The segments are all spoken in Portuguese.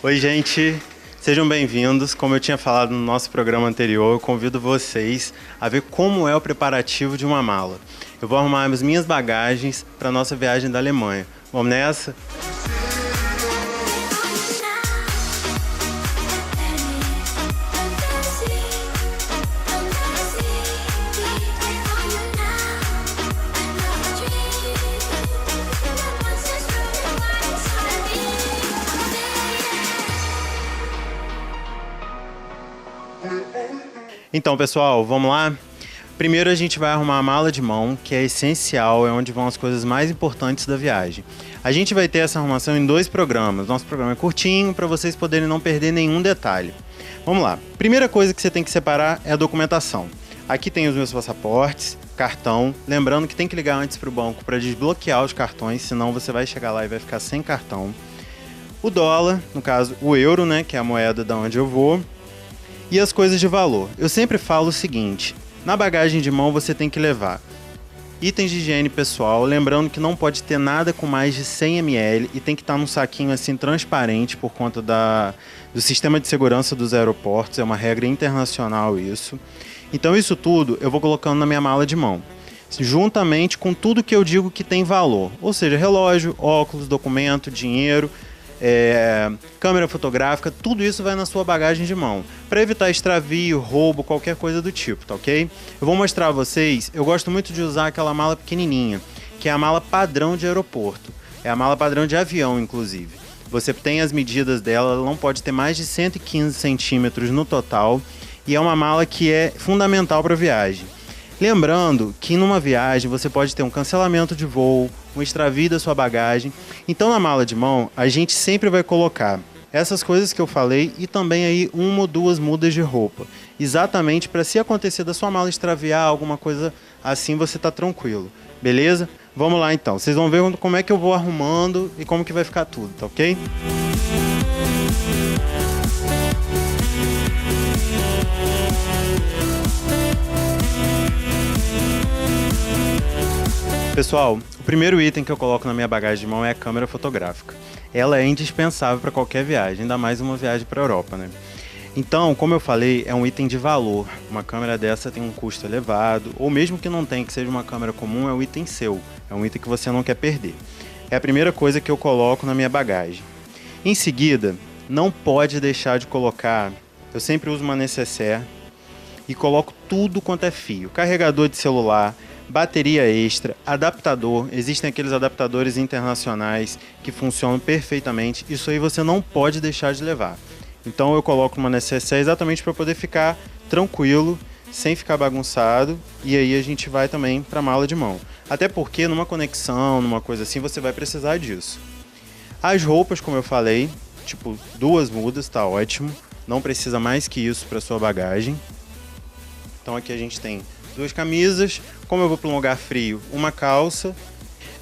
Oi, gente, sejam bem-vindos. Como eu tinha falado no nosso programa anterior, eu convido vocês a ver como é o preparativo de uma mala. Eu vou arrumar as minhas bagagens para a nossa viagem da Alemanha. Vamos nessa? Então, pessoal, vamos lá? Primeiro a gente vai arrumar a mala de mão, que é essencial, é onde vão as coisas mais importantes da viagem. A gente vai ter essa arrumação em 2 programas. Nosso programa é curtinho, para vocês poderem não perder nenhum detalhe. Vamos lá. Primeira coisa que você tem que separar é a documentação. Aqui tem os meus passaportes, cartão. Lembrando que tem que ligar antes para o banco para desbloquear os cartões, senão você vai chegar lá e vai ficar sem cartão. O dólar, no caso o euro, né, que é a moeda da onde eu vou. E as coisas de valor. Eu sempre falo o seguinte, na bagagem de mão você tem que levar itens de higiene pessoal, lembrando que não pode ter nada com mais de 100 ml e tem que estar num saquinho assim transparente por conta do sistema de segurança dos aeroportos, é uma regra internacional isso. Então isso tudo eu vou colocando na minha mala de mão, juntamente com tudo que eu digo que tem valor, ou seja, relógio, óculos, documento, dinheiro, câmera fotográfica, tudo isso vai na sua bagagem de mão, para evitar extravio, roubo, qualquer coisa do tipo, tá ok? Eu vou mostrar a vocês, eu gosto muito de usar aquela mala pequenininha, que é a mala padrão de aeroporto, é a mala padrão de avião, inclusive. Você tem as medidas dela, ela não pode ter mais de 115 centímetros no total, e é uma mala que é fundamental para a viagem. Lembrando que numa viagem você pode ter um cancelamento de voo, um extravio da sua bagagem. Então na mala de mão a gente sempre vai colocar essas coisas que eu falei e também aí 1 ou 2 mudas de roupa. Exatamente para se acontecer da sua mala extraviar, alguma coisa assim, você tá tranquilo. Beleza? Vamos lá então. Vocês vão ver como é que eu vou arrumando e como que vai ficar tudo, tá ok? Pessoal, o primeiro item que eu coloco na minha bagagem de mão é a câmera fotográfica. Ela é indispensável para qualquer viagem, ainda mais uma viagem para a Europa, né? Então, como eu falei, é um item de valor. Uma câmera dessa tem um custo elevado, ou mesmo que não tenha, que seja uma câmera comum, é um item seu. É um item que você não quer perder. É a primeira coisa que eu coloco na minha bagagem. Em seguida, não pode deixar de colocar, eu sempre uso uma nécessaire e coloco tudo quanto é fio. Carregador de celular, bateria extra, adaptador, existem aqueles adaptadores internacionais que funcionam perfeitamente, isso aí você não pode deixar de levar. Então eu coloco uma nécessaire exatamente para poder ficar tranquilo, sem ficar bagunçado, e aí a gente vai também para a mala de mão. Até porque numa conexão, numa coisa assim, você vai precisar disso. As roupas, como eu falei, tipo 2 mudas, tá ótimo, não precisa mais que isso para sua bagagem. Então aqui a gente tem 2 camisas, como eu vou para um lugar frio, uma calça.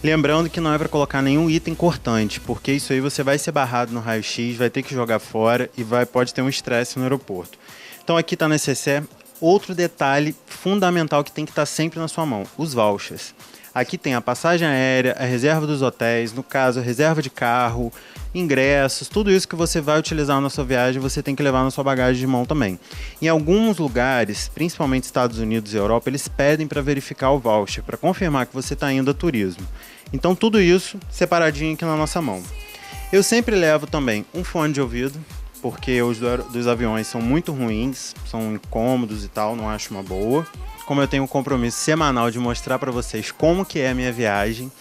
Lembrando que não é para colocar nenhum item cortante, porque isso aí você vai ser barrado no raio-x, vai ter que jogar fora e pode ter um estresse no aeroporto. Então aqui está a nécessaire. Outro detalhe fundamental que tem que estar sempre na sua mão, os vouchers. Aqui tem a passagem aérea, a reserva dos hotéis, no caso a reserva de carro, ingressos, tudo isso que você vai utilizar na sua viagem, você tem que levar na sua bagagem de mão também. Em alguns lugares, principalmente Estados Unidos e Europa, eles pedem para verificar o voucher, para confirmar que você está indo a turismo. Então tudo isso separadinho aqui na nossa mão. Eu sempre levo também um fone de ouvido, porque os dos aviões são muito ruins, são incômodos e tal, não acho uma boa. Como eu tenho um compromisso semanal de mostrar para vocês como que é a minha viagem,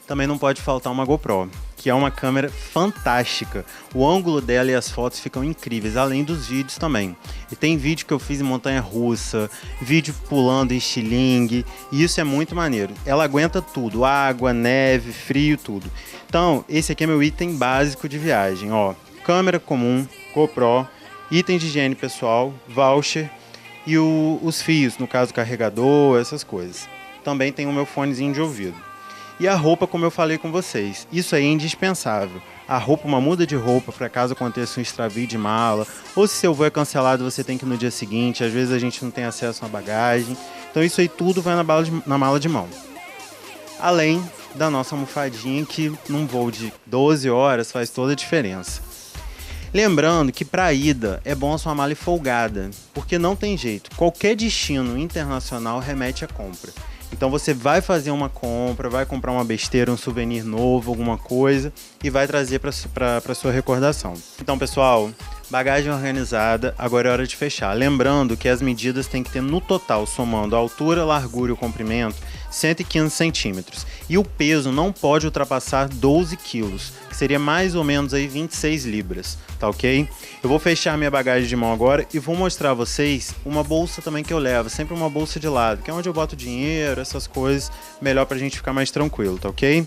também não pode faltar uma GoPro, que é uma câmera fantástica. O ângulo dela e as fotos ficam incríveis, além dos vídeos também. E tem vídeo que eu fiz em montanha-russa, vídeo pulando em estilingue, e isso é muito maneiro. Ela aguenta tudo, água, neve, frio, tudo. Então, esse aqui é meu item básico de viagem, ó. Câmera comum, GoPro, item de higiene pessoal, voucher e os fios, no caso carregador, essas coisas. Também tem o meu fonezinho de ouvido. E a roupa, como eu falei com vocês, isso aí é indispensável. A roupa, uma muda de roupa para caso aconteça um extravio de mala, ou se seu voo é cancelado você tem que ir no dia seguinte, às vezes a gente não tem acesso à bagagem. Então isso aí tudo vai na mala de mão. Além da nossa almofadinha que num voo de 12 horas faz toda a diferença. Lembrando que para a ida é bom a sua mala ir folgada, porque não tem jeito, qualquer destino internacional remete à compra. Então você vai fazer uma compra, vai comprar uma besteira, um souvenir novo, alguma coisa e vai trazer para sua recordação. Então, pessoal, bagagem organizada, agora é hora de fechar. Lembrando que as medidas têm que ter no total, somando a altura, largura e o comprimento, 115 centímetros. E o peso não pode ultrapassar 12 quilos, que seria mais ou menos aí 26 libras, tá ok? Eu vou fechar minha bagagem de mão agora e vou mostrar a vocês uma bolsa também que eu levo, sempre uma bolsa de lado, que é onde eu boto dinheiro, essas coisas, melhor pra gente ficar mais tranquilo, tá ok?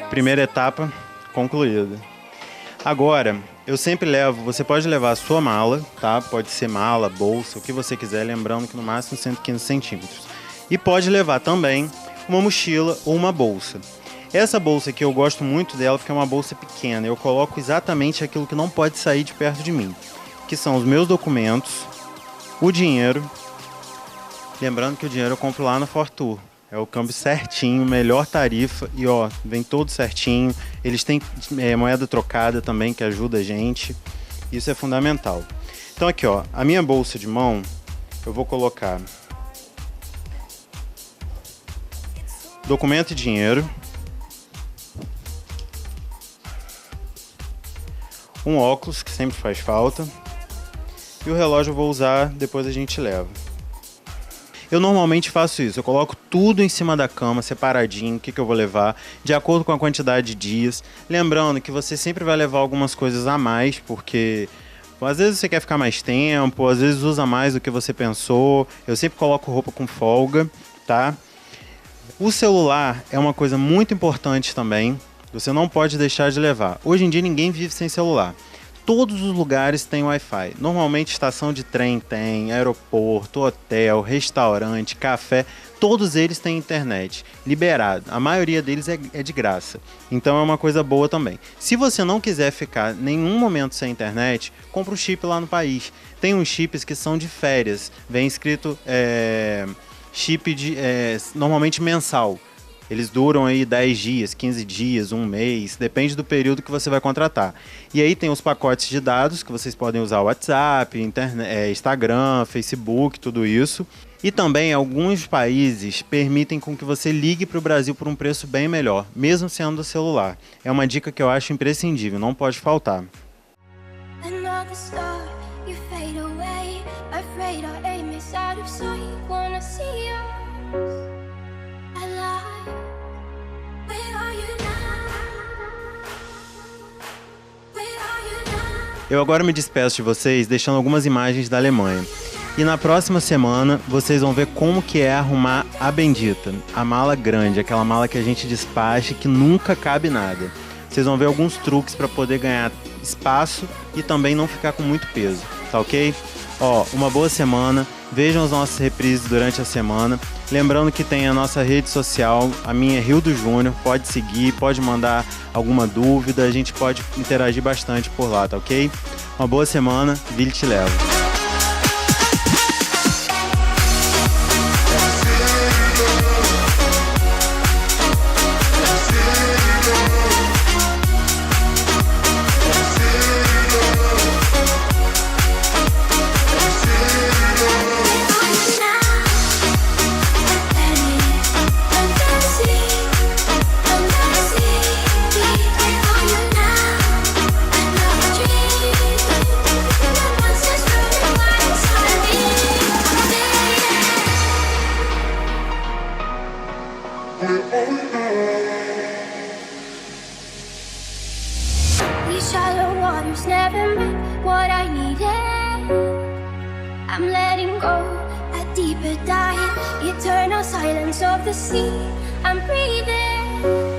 Primeira etapa concluída. Agora, eu sempre levo, você pode levar a sua mala, tá? Pode ser mala, bolsa, o que você quiser, lembrando que no máximo 115 centímetros. E pode levar também uma mochila ou uma bolsa. Essa bolsa aqui eu gosto muito dela porque é uma bolsa pequena. Eu coloco exatamente aquilo que não pode sair de perto de mim, que são os meus documentos, o dinheiro. Lembrando que o dinheiro eu compro lá no Fortur. É o câmbio certinho, melhor tarifa e ó, vem todo certinho. Eles têm moeda trocada também que ajuda a gente. Isso é fundamental. Então aqui ó, a minha bolsa de mão, eu vou colocar documento e dinheiro. Um óculos que sempre faz falta. E o relógio eu vou usar, depois a gente leva. Eu normalmente faço isso, eu coloco tudo em cima da cama, separadinho, o que eu vou levar, de acordo com a quantidade de dias. Lembrando que você sempre vai levar algumas coisas a mais, porque às vezes você quer ficar mais tempo, às vezes usa mais do que você pensou. Eu sempre coloco roupa com folga, tá? O celular é uma coisa muito importante também, você não pode deixar de levar. Hoje em dia ninguém vive sem celular. Todos os lugares têm Wi-Fi. Normalmente estação de trem tem, aeroporto, hotel, restaurante, café, todos eles têm internet, liberado. A maioria deles é de graça. Então é uma coisa boa também. Se você não quiser ficar nenhum momento sem internet, compra um chip lá no país. Tem uns chips que são de férias. Vem escrito chip normalmente mensal. Eles duram aí 10 dias, 15 dias, um mês, depende do período que você vai contratar. E aí tem os pacotes de dados que vocês podem usar o WhatsApp, Instagram, Facebook, tudo isso. E também alguns países permitem com que você ligue para o Brasil por um preço bem melhor, mesmo sendo do celular. É uma dica que eu acho imprescindível, não pode faltar. Eu agora me despeço de vocês deixando algumas imagens da Alemanha. E na próxima semana vocês vão ver como que é arrumar a bendita, a mala grande, aquela mala que a gente despacha e que nunca cabe nada. Vocês vão ver alguns truques para poder ganhar espaço e também não ficar com muito peso, tá ok? Ó, uma boa semana, vejam as nossas reprises durante a semana. Lembrando que tem a nossa rede social, a minha é Rildo Júnior, pode seguir, pode mandar alguma dúvida, a gente pode interagir bastante por lá, tá ok? Uma boa semana, Vili te leva. These shallow waters never meant what I needed. I'm letting go, a deeper dive, eternal silence of the sea. I'm breathing.